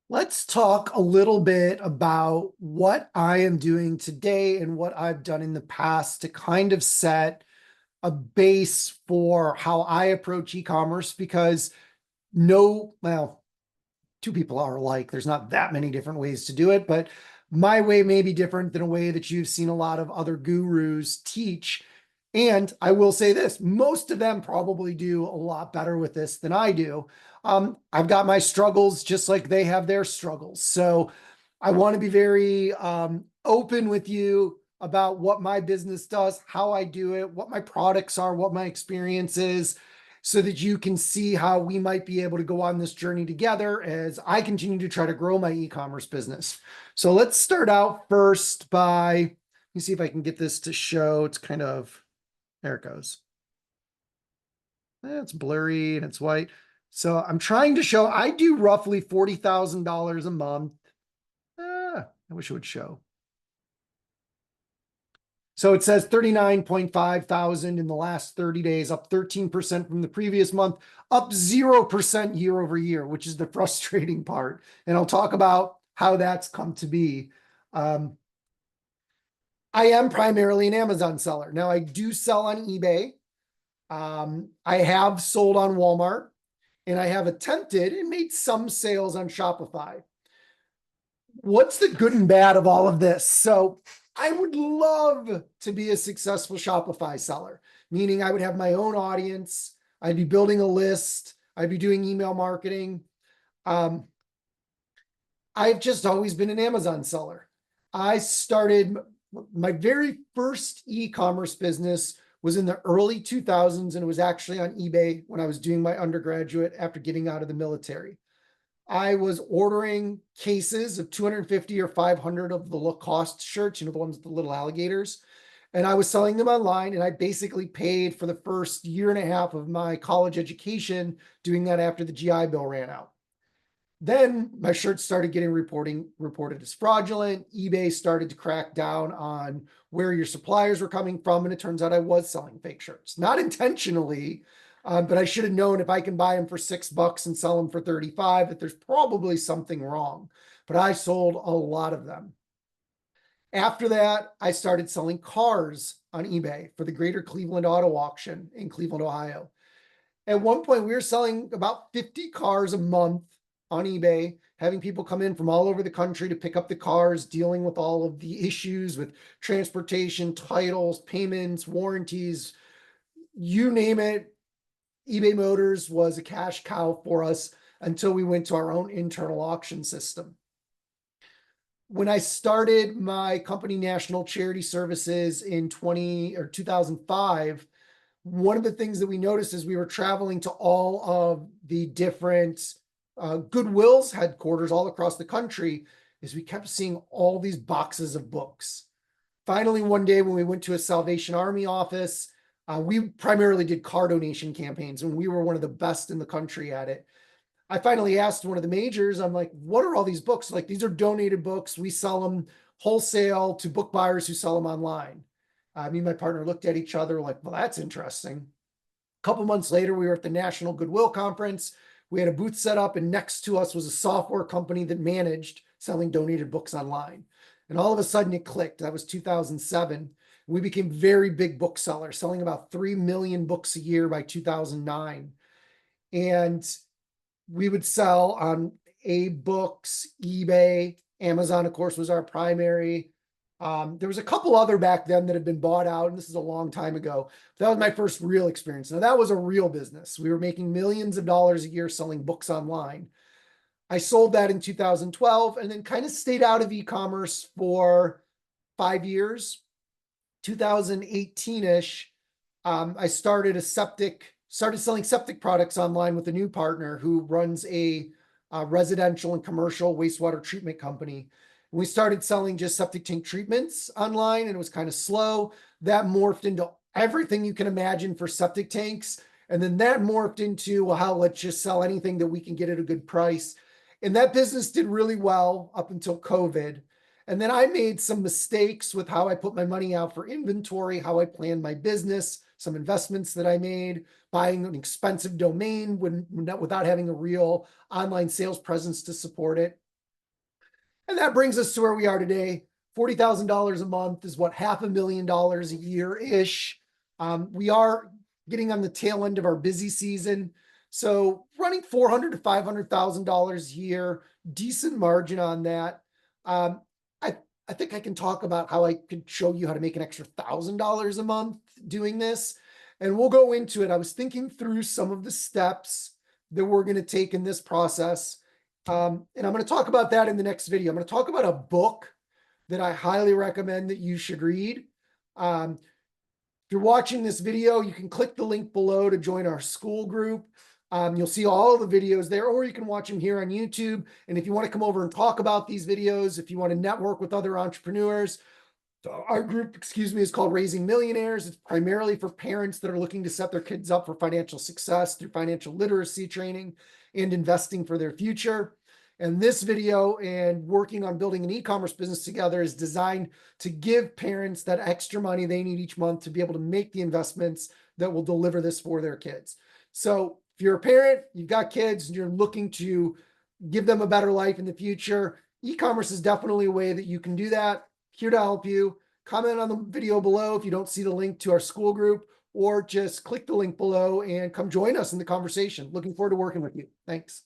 Let's talk a little bit about what I am doing today and what I've done in the past to kind of set a base for how I approach e-commerce because well, two people are alike. There's not that many different ways to do it, but my way may be different than a way that you've seen a lot of other gurus teach. And I will say this, most of them probably do a lot better with this than I do. I've got my struggles just like they have their struggles. So I want to be very open with you about what my business does, how I do it, what my products are, what my experience is, so that you can see how we might be able to go on this journey together as I continue to try to grow my e-commerce business. So let's start out first by, let me see if I can get this to show. It's kind of, there it goes. It's blurry and it's white. So I'm trying to show, I do roughly $40,000 a month. I wish it would show. So it says 39.5 thousand in the last 30 days, up 13% from the previous month, up 0% year over year, which is the frustrating part. And I'll talk about how that's come to be. I am primarily an Amazon seller. Now I do sell on eBay. I have sold on Walmart, and I have attempted and made some sales on Shopify. What's the good and bad of all of this? So I would love to be a successful Shopify seller, meaning I would have my own audience. I'd be building a list. I'd be doing email marketing. Um, I've just always been an Amazon seller. I started my very first e-commerce business was in the early 2000s, and it was actually on eBay when I was doing my undergraduate after getting out of the military. I was ordering cases of 250 or 500 of the Lacoste shirts, the ones with the little alligators. And I was selling them online, and I basically paid for the first year and a half of my college education doing that after the GI Bill ran out. Then my shirts started getting reported as fraudulent. eBay started to crack down on where your suppliers were coming from, and it turns out I was selling fake shirts, not intentionally, but I should have known if I can buy them for $6 and sell them for 35, that there's probably something wrong. But I sold a lot of them. After that, I started selling cars on eBay for the Greater Cleveland Auto Auction in Cleveland, Ohio. At one point, we were selling about 50 cars a month on eBay, having people come in from all over the country to pick up the cars, dealing with all of the issues with transportation, titles, payments, warranties, you name it. eBay Motors was a cash cow for us until we went to our own internal auction system. When I started my company, National Charity Services, in 2005, one of the things that we noticed as we were traveling to all of the different Goodwill's headquarters all across the country is we kept seeing all these boxes of books. Finally, one day when we went to a Salvation Army office, we primarily did car donation campaigns, and we were one of the best in the country at it. I finally asked one of the majors, I'm like, what are all these books? Like, these are donated books. We sell them wholesale to book buyers who sell them online. Me and my partner looked at each other like, well, that's interesting. A couple months later, we were at the National Goodwill Conference. We had a booth set up, and next to us was a software company that managed selling donated books online. And all of a sudden it clicked. That was 2007. We became very big booksellers, selling about 3 million books a year by 2009. And we would sell on Books, eBay, Amazon, of course, was our primary. There was a couple other back then that had been bought out, and this is a long time ago. That was my first real experience. Now, that was a real business. We were making millions of dollars a year selling books online. I sold that in 2012 and then kind of stayed out of e-commerce for 5 years. 2018-ish, I started selling septic products online with a new partner who runs a residential and commercial wastewater treatment company. We started selling just septic tank treatments online, and it was kind of slow. That morphed into everything you can imagine for septic tanks. And then that morphed into, well, how let's just sell anything that we can get at a good price. And that business did really well up until COVID. And then I made some mistakes with how I put my money out for inventory, how I planned my business, some investments that I made, buying an expensive domain without having a real online sales presence to support it. And that brings us to where we are today. $40,000 a month is what, $500,000 a year-ish. We are getting on the tail end of our busy season. So running $400,000 to $500,000 a year, decent margin on that. Um, I, I think I can talk about how I could show you how to make an extra $1,000 a month doing this. And we'll go into it. I was thinking through some of the steps that we're going to take in this process. And I'm going to talk about that in the next video. I'm going to talk about a book that I highly recommend that you should read. If you're watching this video, you can click the link below to join our school group. You'll see all the videos there, or you can watch them here on YouTube. And if you want to come over and talk about these videos, if you want to network with other entrepreneurs, our group, is called Raising Millionaires. It's primarily for parents that are looking to set their kids up for financial success through financial literacy training and investing for their future. And this video and working on building an e-commerce business together is designed to give parents that extra money they need each month to be able to make the investments that will deliver this for their kids. So if you're a parent, you've got kids, and you're looking to give them a better life in the future, e-commerce is definitely a way that you can do that. Here to help you. Comment on the video below if you don't see the link to our school group, or just click the link below and come join us in the conversation. Looking forward to working with you. Thanks.